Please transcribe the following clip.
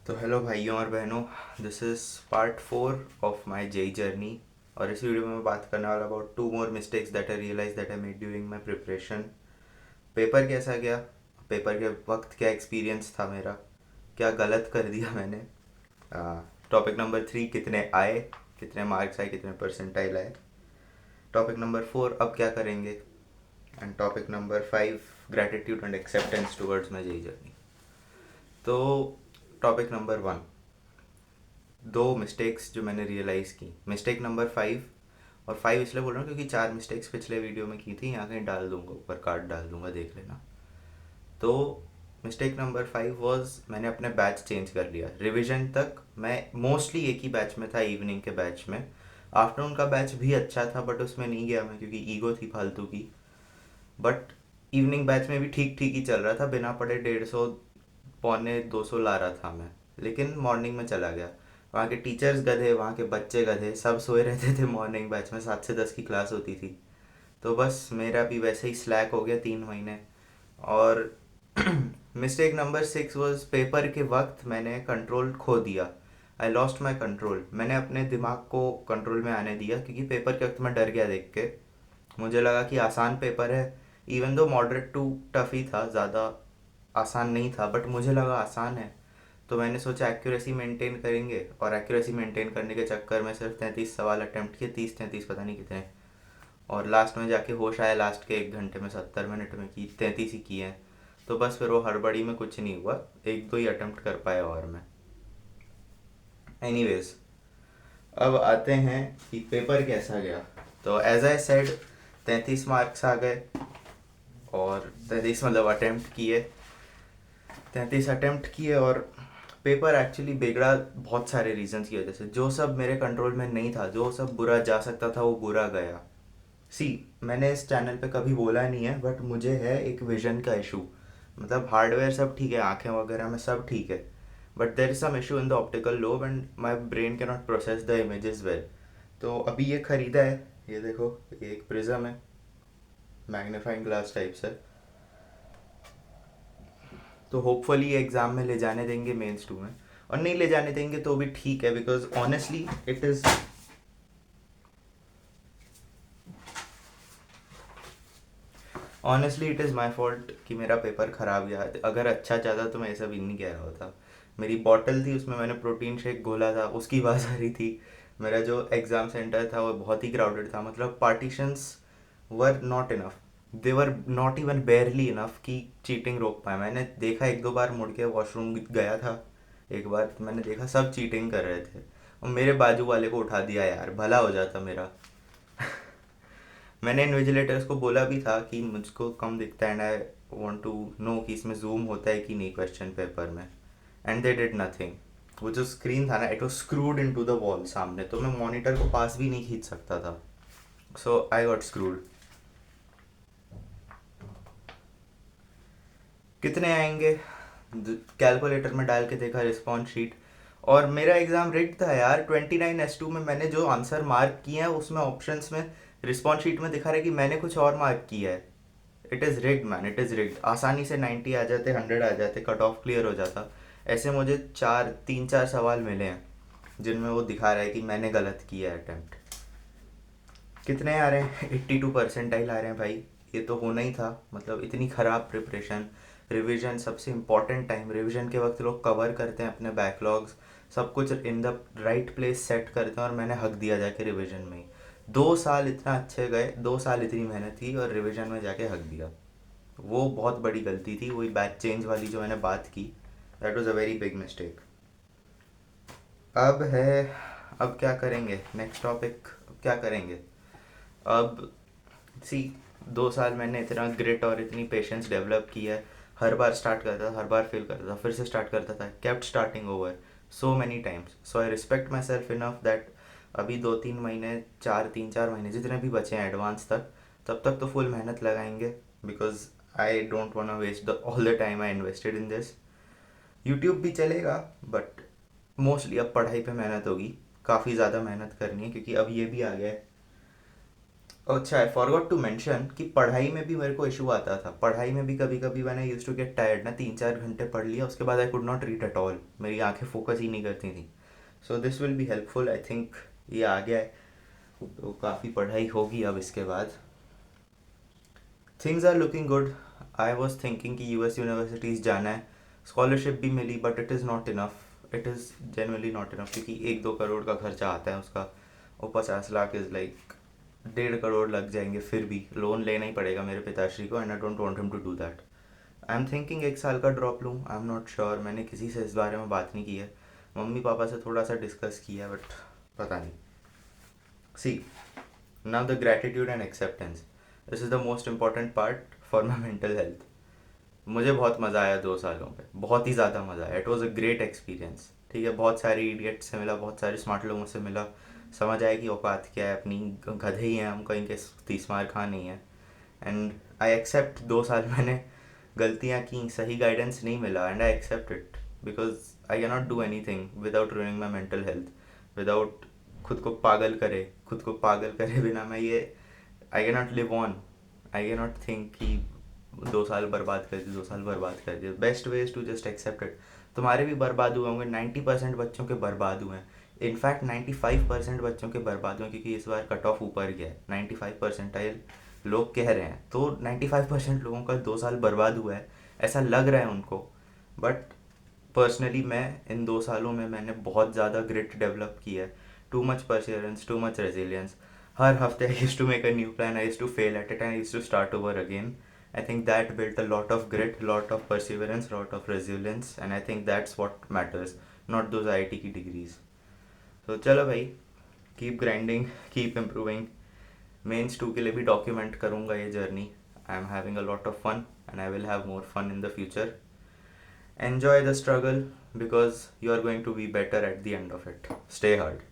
तो हेलो भाइयों और बहनों, this is part 4 of my JEE journey. और इस वीडियो में मैं बात करने वाला about 2 more mistakes that I realise that I made during my preparation. Paper कैसा गया, पेपर के वक्त क्या एक्सपीरियंस था मेरा, क्या गलत कर दिया मैंने। टॉपिक नंबर 3, कितने आए, कितने मार्क्स आए, कितने परसेंटाइल आए। टॉपिक नंबर 4, अब क्या करेंगे। And topic number 5, gratitude and acceptance towards my JEE journey. तो टॉपिक नंबर 1, दो मिस्टेक्स जो मैंने रियलाइज़ की। मिस्टेक नंबर 5, और 5 इसलिए बोल रहा हूँ क्योंकि 4 मिस्टेक्स पिछले वीडियो में की थी, यहाँ कहीं डाल दूंगा, ऊपर कार्ड डाल दूंगा, देख लेना। तो मिस्टेक नंबर 5 वॉज, मैंने अपने बैच चेंज कर लिया। रिविजन तक मैं मोस्टली एक ही बैच में था, इवनिंग के बैच में। आफ्टरनून का बैच भी अच्छा था बट उसमें नहीं गया मैं क्योंकि ईगो थी फालतू की। बट इवनिंग बैच में भी ठीक ठीक ही चल रहा था, बिना पढ़े 150 पौने 200 ला रहा था मैं। लेकिन मॉर्निंग में चला गया। वहाँ के टीचर्स गधे, वहाँ के बच्चे गधे, सब सोए रहते थे मॉर्निंग बैच में, 7 से 10 की क्लास होती थी। तो बस मेरा भी वैसे ही स्लैक हो गया 3 महीने। और मिस्टेक नंबर 6 वॉज, पेपर के वक्त मैंने कंट्रोल खो दिया। I lost my control. मैंने अपने दिमाग को कंट्रोल में आने दिया क्योंकि पेपर के वक्त मैं डर गया देख के। मुझे लगा कि आसान पेपर है, even though moderate to tough ही था, ज़्यादा आसान नहीं था, बट मुझे लगा आसान है। तो मैंने सोचा एक्यूरेसी मेंटेन करेंगे, और एक्यूरेसी मेंटेन करने के चक्कर में सिर्फ 33 सवाल अटैम्प्ट किए, 30 33 पता नहीं कितने। और लास्ट में जाके होश आया, लास्ट के 1 घंटे में 70 मिनट में कि 33 ही किए हैं। तो बस फिर वो हड़बड़ी में कुछ नहीं हुआ, एक दो ही अटैम्प्ट कर पाया और मैं। एनीवेज, अब आते हैं कि पेपर कैसा गया। तो एज आई सेड, 33 मार्क्स आ गए। और 33 मतलब अटैम्प्ट किए, 33 अटैम्प्ट किए। और पेपर एक्चुअली बिगड़ा बहुत सारे रीजंस की वजह से। जो सब मेरे कंट्रोल में नहीं था, जो सब बुरा जा सकता था, वो बुरा गया। सी, मैंने इस चैनल पे कभी बोला नहीं है बट मुझे है एक विजन का इशू। मतलब हार्डवेयर सब ठीक है, आंखें वगैरह में सब ठीक है, but there is some issue in the optical lobe and my brain can not process the images well. तो अभी ये खरीदा है, ये देखो, ये एक प्रिज्म है, मैग्नीफाइंग ग्लास टाइप से। तो होपफुली एग्ज़ाम में ले जाने देंगे मेंस टू में। और नहीं ले जाने देंगे तो भी ठीक है, because honestly it is my fault कि मेरा पेपर ख़राब गया। अगर अच्छा चाहता तो मैं ऐसा भी नहीं कह रहा होता। मेरी बॉटल थी, उसमें मैंने प्रोटीन शेक घोला था, उसकी आवाज़ आ रही थी। मेरा जो एग्ज़ाम सेंटर था वो बहुत ही क्राउडेड था, मतलब partitions were not enough, they were not even बेयरली enough कि चीटिंग रोक पाए। मैंने देखा, एक दो बार मुड़ के वॉशरूम गया था, एक बार तो मैंने देखा सब चीटिंग कर रहे थे। और मेरे बाजू वाले को उठा दिया, यार भला हो जाता मेरा। मैंने इन्विजिलेटर्स को बोला भी था कि मुझको कम दिखता है and I want to know कि इसमें जूम होता है कि नहीं क्वेश्चन पेपर में। And they did nothing. वो जो स्क्रीन था ना, it was screwed into the wall सामने, तो मैं मॉनिटर को पास भी नहीं खींच सकता था। सो आई गॉट स्क्रूड। कितने आएंगे, कैलकुलेटर में डाल के देखा रिस्पॉन्स शीट, और मेरा एग्ज़ाम रिट था यार। 29S2 में मैंने जो आंसर मार्क किए हैं उसमें ऑप्शंस में, रिस्पॉन्स शीट में दिखा रहा है कि मैंने कुछ और मार्क किया है। It is rigged man, it is rigged. आसानी से 90 आ जाते, 100 आ जाते, कट ऑफ क्लियर हो जाता। ऐसे मुझे 3 4 सवाल मिले हैं जिनमें वो दिखा रहा है कि मैंने गलत किया है अटैम्प्ट। कितने आ रहे हैं, 82 परसेंटाइल आ रहे हैं भाई। ये तो होना ही था, मतलब इतनी ख़राब प्रिपरेशन। रिवीजन सबसे इम्पॉर्टेंट टाइम, रिवीजन के वक्त लोग कवर करते हैं अपने बैकलॉग्स, सब कुछ in the right place set करते हैं, और मैंने हक दिया जाके रिवीजन में ही। 2 साल इतना अच्छे गए, 2 साल इतनी मेहनत की, और रिवीजन में जाके हक दिया। वो बहुत बड़ी गलती थी, वही बैच चेंज वाली जो मैंने बात की, that was a very big mistake. अब है, अब क्या करेंगे, नेक्स्ट टॉपिक, अब क्या करेंगे। अब सी, 2 साल मैंने इतना ग्रिट और इतनी पेशेंस डेवलप की है। हर बार स्टार्ट करता था, हर बार फेल करता था, फिर से स्टार्ट करता था, kept starting over so many times. So I respect my self enough that अभी 2 3 महीने, 3 4 महीने जितने भी बचे हैं एडवांस तक, तब तक तो फुल मेहनत लगाएंगे। Because I don't want to waste the all the time I invested in this. YouTube भी चलेगा बट मोस्टली अब पढ़ाई पे मेहनत होगी, काफ़ी ज़्यादा मेहनत करनी है क्योंकि अब ये भी आ गया है अच्छा, आई फॉरगॉट टू मेंशन कि पढ़ाई में भी मेरे को इशू आता था। पढ़ाई में भी कभी कभी मैंने यूज टू गेट टायर्ड ना, 3-4 घंटे पढ़ लिया उसके बाद I could not read at all, मेरी आंखें फोकस ही नहीं करती थी। So this will be helpful I think. ये आ गया है तो काफ़ी पढ़ाई होगी अब इसके बाद। Things are looking good. I was thinking कि यूएस यूनिवर्सिटीज़ जाना है, स्कॉलरशिप भी मिली but it is not enough, it is genuinely not enough, क्योंकि 1-2 करोड़ का खर्चा आता है उसका। वो 50 लाख इज़ लाइक 1.5 करोड़ लग जाएंगे, फिर भी लोन लेना ही पड़ेगा मेरे पिताश्री को, and I don't want him to do that. I am thinking 1 साल का ड्रॉप लूँ, आई एम नॉट श्योर, मैंने किसी से इस बारे में बात नहीं की है। मम्मी पापा से थोड़ा सा डिस्कस किया बट पता नहीं। See, now the gratitude and acceptance, this is the most important part for my mental health. मुझे बहुत मज़ा आया 2 सालों पे, बहुत ही ज़्यादा मज़ा आया। It was a great experience. ठीक है, बहुत सारे इडियट से मिला, बहुत सारे स्मार्ट लोगों से मिला, समझ आया कि औकात क्या है अपनी, गधे ही हैं हम, कहीं के 30 मार खा नहीं है। एंड आई एक्सेप्ट 2 साल मैंने गलतियाँ की, सही गाइडेंस नहीं मिला, and I accept it because I can not do anything without ruining my mental health, without खुद को पागल करे बिना मैं ये, I can not live on. I can not think कि 2 साल बर्बाद कर दिए, 2 साल बर्बाद कर दिए। Best way is to just accept it. तुम्हारे भी बर्बाद हुए होंगे, 90% बच्चों के बर्बाद हुए हैं। इनफैक्ट 95% बच्चों के बर्बाद हुए, क्योंकि इस बार कट ऑफ ऊपर गया है, 95 परसेंटाइल लोग कह रहे हैं, तो 95% लोगों का 2 साल बर्बाद हुआ है, ऐसा लग रहा है उनको। बट पर्सनली मैं इन 2 सालों में मैंने बहुत ज़्यादा ग्रिट डेवलप किया है, too much perseverance, too much resilience. हर हफ्ते I use to make a new plan, I use to fail at it, I use to start over again. I think that built a lot of grit, lot of perseverance, lot of resilience, and I think that's what matters, not those IIT की degrees. तो चलो भाई, keep grinding, keep improving. Mains 2 के लिए भी document करूँगा ये journey. I am having a lot of fun and I will have more fun in the future. Enjoy the struggle because you are going to be better at the end of it. Stay hard.